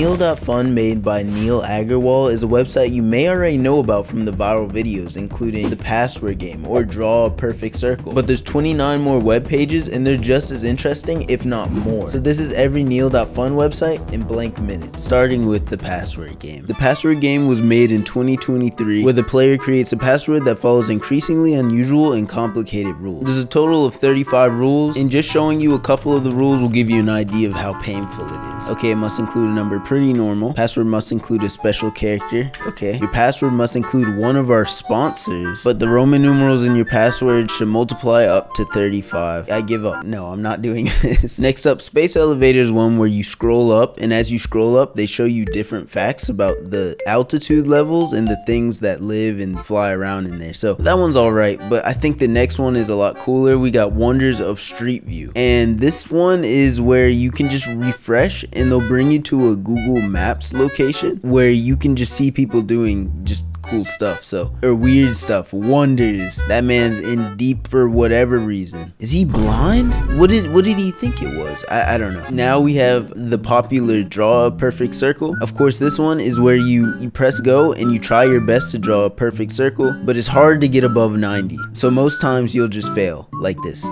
Neal.fun, made by Neal Agarwal, is a website you may already know about from the viral videos, including the password game or draw a perfect circle. But there's 29 more web pages and they're just as interesting, if not more. So this is every Neal.fun website in blank minutes, starting with the password game. The password game was made in 2023, where the player creates a password that follows increasingly unusual and complicated rules. There's a total of 35 rules, and just showing you a couple of the rules will give you an idea of how painful it is. Okay, it must include a number, pretty normal. Password must include a special character. Okay. Your password must include one of our sponsors, but the Roman numerals in your password should multiply up to 35. I give up. No, I'm not doing this. Next up, Space Elevator is one where you scroll up, and as you scroll up, they show you different facts about the altitude levels and the things that live and fly around in there. So that one's alright, but I think the next one is a lot cooler. We got Wonders of Street View, and this one is where you can just refresh and they'll bring you to a Google Maps location where you can just see people doing just cool stuff, or weird stuff, wonders. That man's in deep for whatever reason. Is he blind? What did he think it was? I don't know. Now we have the popular draw a perfect circle. Of course, this one is where you press go and you try your best to draw a perfect circle, but it's hard to get above 90. So most times you'll just fail like this.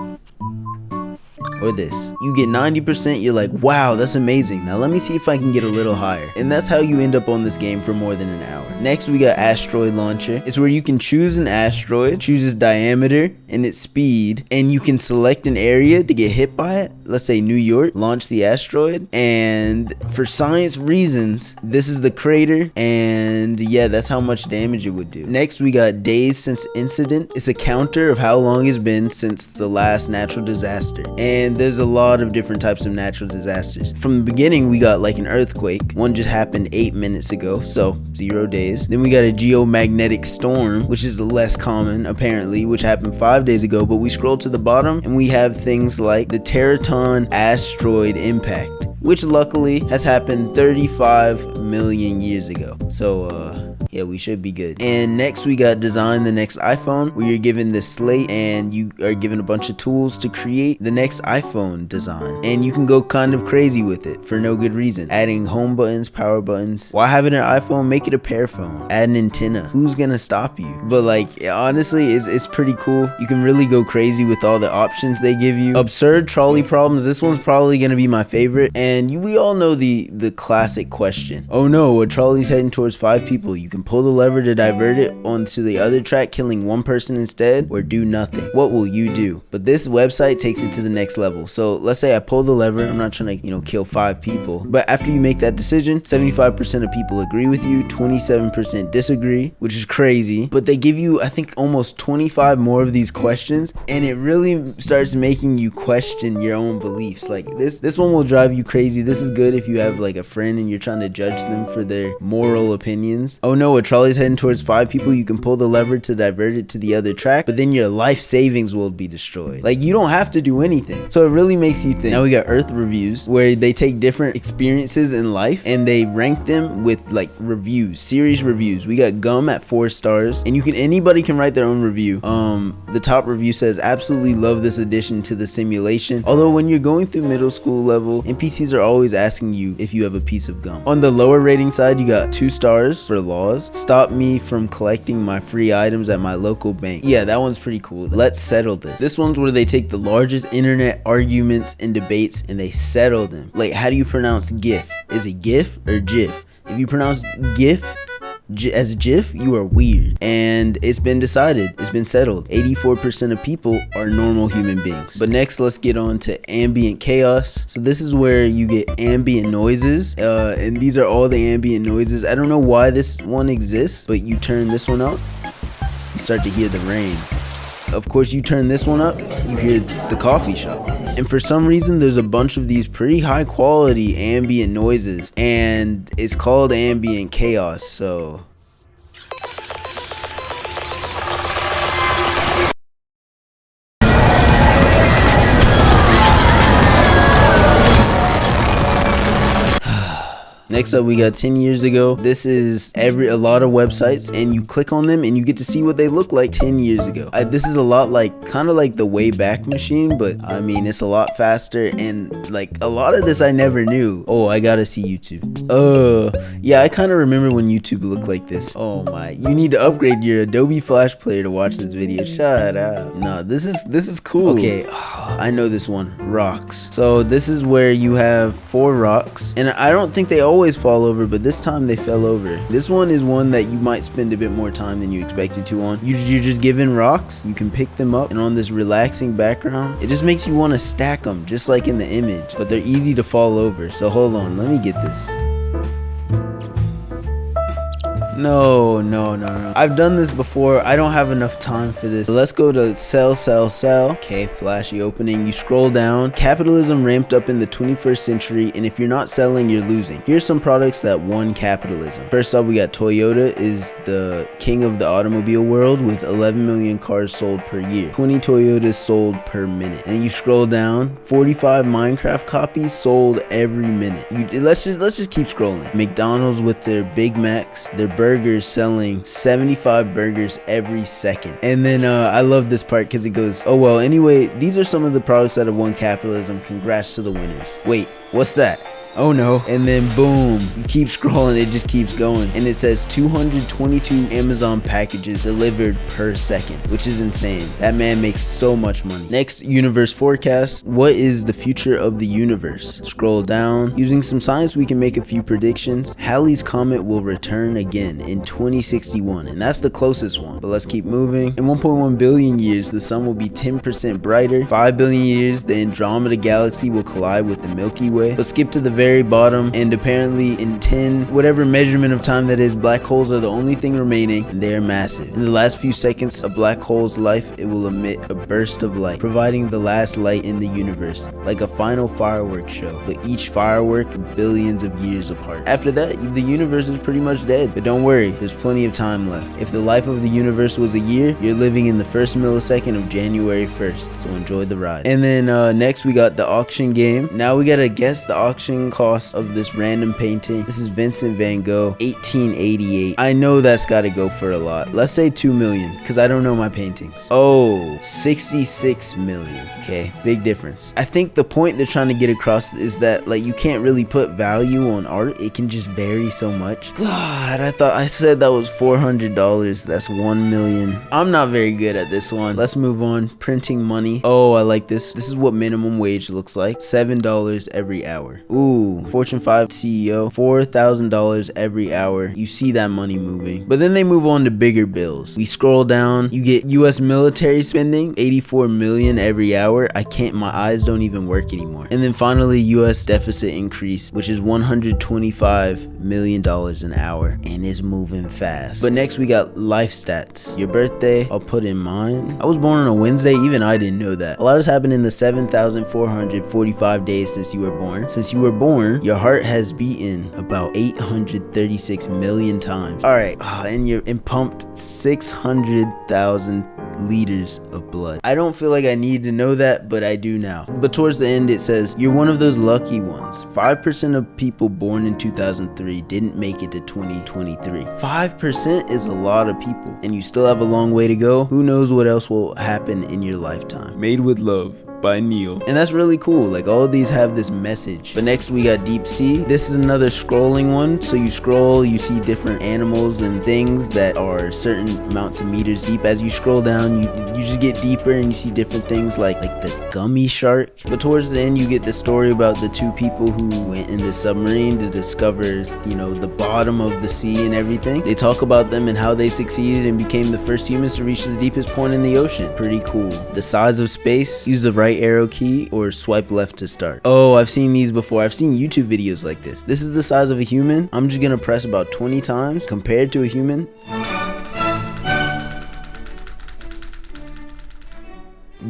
Or this. You get 90%, you're like, wow, that's amazing. Now let me see if I can get a little higher. And that's how you end up on this game for more than an hour. Next, we got Asteroid Launcher. It's where you can choose an asteroid, choose its diameter and its speed, and you can select an area to get hit by it. Let's say New York, launch the asteroid, and for science reasons, this is the crater, and yeah, that's how much damage it would do. Next, we got Days Since Incident. It's a counter of how long it's been since the last natural disaster. And there's a lot of different types of natural disasters. From the beginning, we got like an earthquake. One just happened 8 minutes ago, so 0 days. Then we got a geomagnetic storm, which is less common apparently, which happened 5 days ago, but we scroll to the bottom and we have things like the Teraton asteroid impact, which luckily has happened 35 million years ago. So yeah, we should be good. And next we got Design the Next iPhone, where you're given this slate and you are given a bunch of tools to create the next iPhone design. And you can go kind of crazy with it for no good reason. Adding home buttons, power buttons. Why have it an iPhone? Make it a pear phone. Add an antenna. Who's gonna stop you? But like, honestly, it's pretty cool. You can really go crazy with all the options they give you. Absurd trolley problems. This one's probably gonna be my favorite. And we all know the classic question. Oh no, a trolley's heading towards 5 people. You can pull the lever to divert it onto the other track, killing 1 person instead, or do nothing. What will you do? But this website takes it to the next level. So let's say I pull the lever. I'm not trying to, kill 5 people. But after you make that decision, 75% of people agree with you, 27% disagree, which is crazy. But they give you, I think, almost 25 more of these questions, and it really starts making you question your own beliefs. Like this one will drive you crazy. This is good if you have like a friend and you're trying to judge them for their moral opinions. Oh no, a trolley's heading towards 5 people. You can pull the lever to divert it to the other track, but then your life savings will be destroyed. Like, you don't have to do anything. So it really makes you think. Now we got Earth reviews, where they take different experiences in life and they rank them with like reviews, series reviews. We got Gum at 4 stars, and anybody can write their own review. The top review says, absolutely love this addition to the simulation. Although when you're going through middle school level, NPCs are always asking you if you have a piece of gum. On the lower rating side, you got 2 stars for Laws. Stop me from collecting my free items at my local bank. Yeah, that one's pretty cool. Let's settle this. This one's where they take the largest internet arguments and debates and they settle them. Like, how do you pronounce GIF? Is it GIF or GIF? If you pronounce GIF as GIF, you are weird. And it's been decided, it's been settled. 84% of people are normal human beings. But next, let's get on to ambient chaos. So this is where you get ambient noises, and these are all the ambient noises. I don't know why this one exists, but you turn this one up, you start to hear the rain. Of course, you turn this one up, you hear the coffee shop. And for some reason, there's a bunch of these pretty high quality ambient noises, and it's called ambient chaos. So Next up, we got 10 years ago. This is a lot of websites, and you click on them and you get to see what they look like 10 years ago. This is a lot like, kind of like the Wayback Machine, but I mean, it's a lot faster, and like a lot of this I never knew. Oh, I gotta see YouTube. Yeah, I kind of remember when YouTube looked like this. Oh my, you need to upgrade your Adobe Flash Player to watch this video. Shut up. No, this is cool. Okay, I know this one, rocks. So this is where you have 4 rocks, and I don't think they always fall over, but this time they fell over. This one is one that you might spend a bit more time than you expected to on. You're just given rocks, you can pick them up, and on this relaxing background, it just makes you want to stack them, just like in the image, but they're easy to fall over. So hold on, let me get this. No. I've done this before. I don't have enough time for this. So let's go to sell. Okay, flashy opening. You scroll down. Capitalism ramped up in the 21st century, and if you're not selling, you're losing. Here's some products that won capitalism. First off, we got Toyota is the king of the automobile world with 11 million cars sold per year. 20 Toyotas sold per minute. And you scroll down, 45 Minecraft copies sold every minute. Let's just keep scrolling. McDonald's with their Big Macs, their burgers selling 75 burgers every second. And then I love this part because it goes, oh well, anyway, these are some of the products that have won capitalism. Congrats to the winners. Wait, what's that? Oh no. And then boom, you keep scrolling, it just keeps going, and it says 222 Amazon packages delivered per second, which is insane. That man makes so much money. Next, universe forecast. What is the future of the universe? Scroll down. Using some science, we can make a few predictions. Halley's Comet will return again in 2061, and that's the closest one, but let's keep moving. In 1.1 billion years, the sun will be 10% brighter. 5 billion years, the Andromeda galaxy will collide with the Milky Way. But skip to the very bottom, and apparently in 10 whatever measurement of time that is, black holes are the only thing remaining, and they're massive. In the last few seconds of black hole's life, it will emit a burst of light, providing the last light in the universe, like a final fireworks show, but each firework billions of years apart. After that, the universe is pretty much dead, but don't worry, there's plenty of time left. If the life of the universe was a year, you're living in the first millisecond of January 1st, so enjoy the ride. And then next we got the auction game. Now we gotta guess the auction cost of this random painting. This is Vincent van Gogh, 1888. I know that's got to go for a lot. Let's say 2 million, because I don't know my paintings. Oh, 66 million. Okay, big difference. I think the point they're trying to get across is that like you can't really put value on art. It can just vary so much. God, I thought I said that was $400. That's 1 million. I'm not very good at this one. Let's move on. Printing money. Oh, I like this. This is what minimum wage looks like. $7 every hour. Ooh, Fortune 5 CEO, $4,000 every hour. You see that money moving. But then they move on to bigger bills. We scroll down, you get US military spending, 84 million every hour. My eyes don't even work anymore. And then finally, US deficit increase, which is $125 million an hour, and it's moving fast. But next we got life stats. Your birthday, I'll put in mine. I was born on a Wednesday, even I didn't know that. A lot has happened in the 7,445 days since you were born. Since you were born, your heart has beaten about 836 million times. All right, and pumped 600,000 liters of blood. I don't feel like I need to know that, but I do now. But towards the end it says, you're one of those lucky ones. 5% of people born in 2003 didn't make it to 2023. 5% is a lot of people, and you still have a long way to go. Who knows what else will happen in your lifetime. Made with love by Neal. And that's really cool. Like, all of these have this message. But next we got deep sea. This is another scrolling one. So you scroll, you see different animals and things that are certain amounts of meters deep. As you scroll down, you just get deeper, and you see different things like the gummy shark. But towards the end you get the story about the 2 people who went in the submarine to discover, the bottom of the sea and everything. They talk about them and how they succeeded and became the first humans to reach the deepest point in the ocean. Pretty cool. The size of space. Use the right arrow key or swipe left to start. Oh, I've seen these before. I've seen YouTube videos like this. This is the size of a human. I'm just gonna press about 20 times. Compared to a human,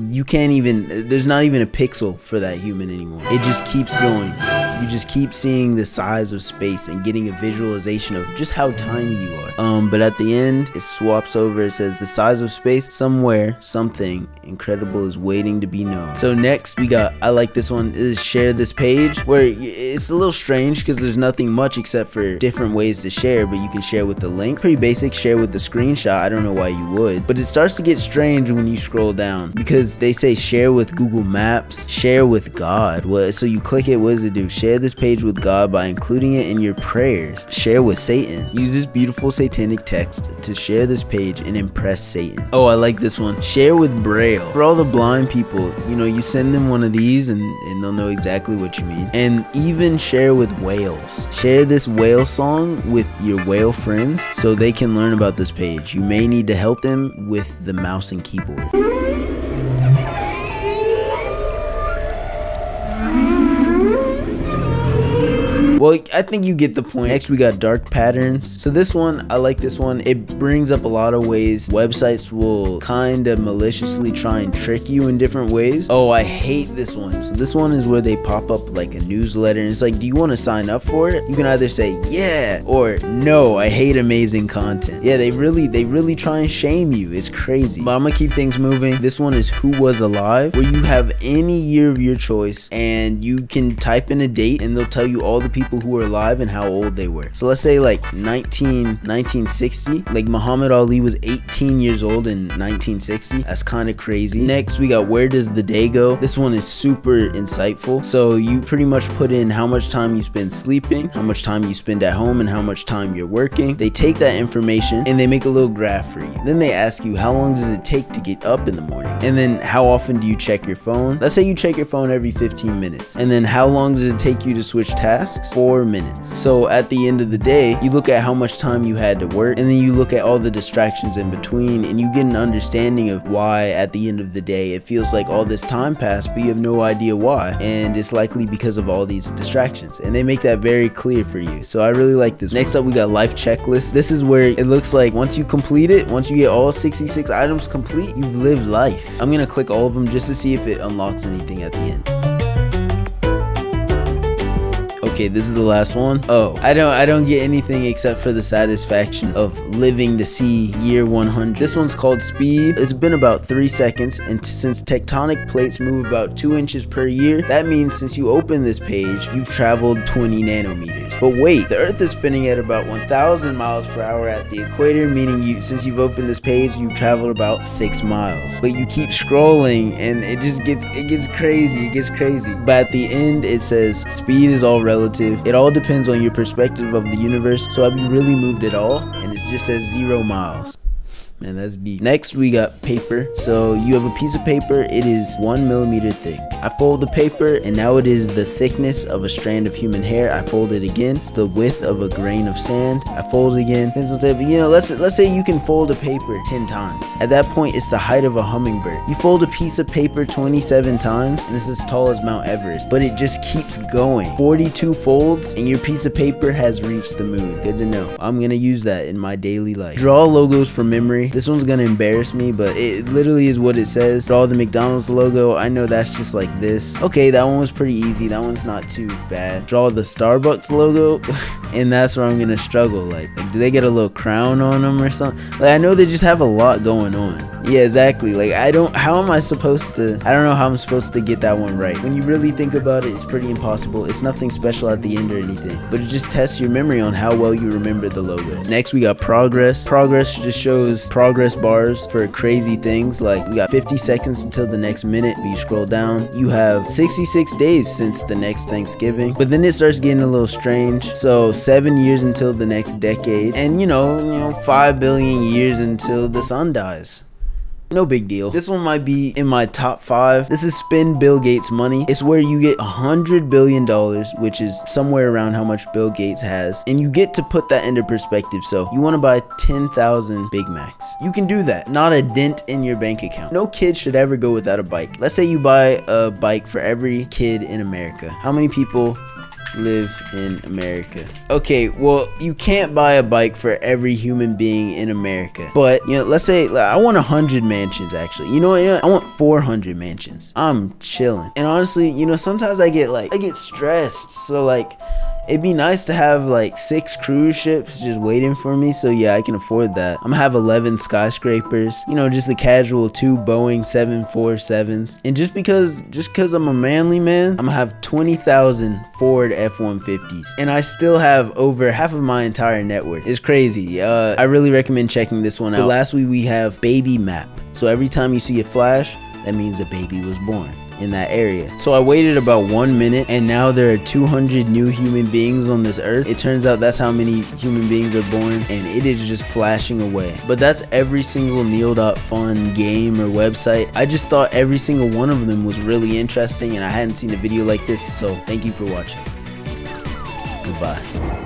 you can't even, there's not even a pixel for that human anymore. It just keeps going. You just keep seeing the size of space and getting a visualization of just how tiny you are. But at the end, it swaps over. It says the size of space, somewhere, something incredible is waiting to be known. So next we got, I like this one, is share this page, where it's a little strange because there's nothing much except for different ways to share, but you can share with the link. Pretty basic. Share with the screenshot. I don't know why you would, but it starts to get strange when you scroll down because they say share with Google Maps, share with God. What? So you click it, what does it do? Share this page with God by including it in your prayers. Share with Satan. Use this beautiful satanic text to share this page and impress Satan. Oh, I like this one. Share with Braille. For all the blind people, you know, you send them one of these and they'll know exactly what you mean. And even share with whales. Share this whale song with your whale friends so they can learn about this page. You may need to help them with the mouse and keyboard. Well, I think you get the point. Next, we got dark patterns. So this one, I like this one. It brings up a lot of ways websites will kind of maliciously try and trick you in different ways. Oh, I hate this one. So this one is where they pop up like a newsletter. And it's like, do you want to sign up for it? You can either say, yeah, or no, I hate amazing content. Yeah, they really try and shame you. It's crazy. But I'm gonna keep things moving. This one is Who Was Alive, where you have any year of your choice and you can type in a date and they'll tell you all the people who were alive and how old they were. So let's say like 1960, like Muhammad Ali was 18 years old in 1960. That's kind of crazy. Next, we got Where Does the Day Go? This one is super insightful. So you pretty much put in how much time you spend sleeping, how much time you spend at home, and how much time you're working. They take that information and they make a little graph for you. Then they ask you, how long does it take to get up in the morning? And then how often do you check your phone? Let's say you check your phone every 15 minutes. And then how long does it take you to switch tasks? 4 minutes. So at the end of the day, you look at how much time you had to work, and then you look at all the distractions in between, and you get an understanding of why at the end of the day it feels like all this time passed, but you have no idea why, and it's likely because of all these distractions, and they make that very clear for you. So I really like this. Next up, we got life checklist. This is where it looks like once you complete it, once you get all 66 items complete, you've lived life. I'm gonna click all of them just to see if it unlocks anything at the end. Okay, this is the last one. Oh, I don't get anything except for the satisfaction of living to see year 100. This one's called Speed. It's been about 3 seconds, and since tectonic plates move about 2 inches per year, that means since you open this page, you've traveled 20 nanometers. But wait, the Earth is spinning at about 1,000 miles per hour at the equator, meaning since you've opened this page, you've traveled about 6 miles. But you keep scrolling, and it gets crazy. It gets crazy. But at the end, it says speed is all relative. It all depends on your perspective of the universe. So have you really moved at all? And it just says 0 miles. Man, that's deep. Next, we got paper. So you have a piece of paper. It is 1 millimeter thick. I fold the paper, and now it is the thickness of a strand of human hair. I fold it again. It's the width of a grain of sand. I fold it again. Pencil tip. You know, let's say you can fold a paper 10 times. At that point, it's the height of a hummingbird. You fold a piece of paper 27 times, and it's as tall as Mount Everest. But it just keeps going. 42 folds, and your piece of paper has reached the moon. Good to know. I'm gonna use that in my daily life. Draw logos from memory. This one's gonna embarrass me, but it literally is what it says. Draw the McDonald's logo. I know that's just like this. Okay, that one was pretty easy. That one's not too bad. Draw the Starbucks logo, and that's where I'm gonna struggle. Like, do they get a little crown on them or something? Like, I know they just have a lot going on. Yeah, exactly. Like, I don't know how I'm supposed to get that one right. When you really think about it, it's pretty impossible. It's nothing special at the end or anything, but it just tests your memory on how well you remember the logos. Next, we got progress. Progress just shows progress bars for crazy things. Like, we got 50 seconds until the next minute, but you scroll down, you have 66 days since the next Thanksgiving. But then it starts getting a little strange. So 7 years until the next decade, and you know 5 billion years until the sun dies. No big deal. This one might be in my top 5. This is Spend Bill Gates Money. It's where you get $100 billion, which is somewhere around how much Bill Gates has, and you get to put that into perspective. So you want to buy 10,000 Big Macs. You can do that. Not a dent in your bank account. No kid should ever go without a bike. Let's say you buy a bike for every kid in America. How many people live in America. Okay, well, you can't buy a bike for every human being in America. But, you know, let's say I want 100 mansions, actually. You know what? Yeah, I want 400 mansions. I'm chilling. And honestly, you know, sometimes I get stressed. So, like, it'd be nice to have like 6 cruise ships just waiting for me. So yeah, I can afford that. I'm gonna have 11 skyscrapers, you know, just the casual 2 Boeing 747s. And just because I'm a manly man, I'm gonna have 20,000 Ford F-150s. And I still have over half of my entire net worth. It's crazy. I really recommend checking this one out. Lastly, we have baby map. So every time you see a flash, that means a baby was born in that area. So I waited about 1 minute, and now there are 200 new human beings on this earth. It turns out that's how many human beings are born, and it is just flashing away. But that's every single Neal.fun game or website. I just thought every single one of them was really interesting, and I hadn't seen a video like this. So thank you for watching. Goodbye.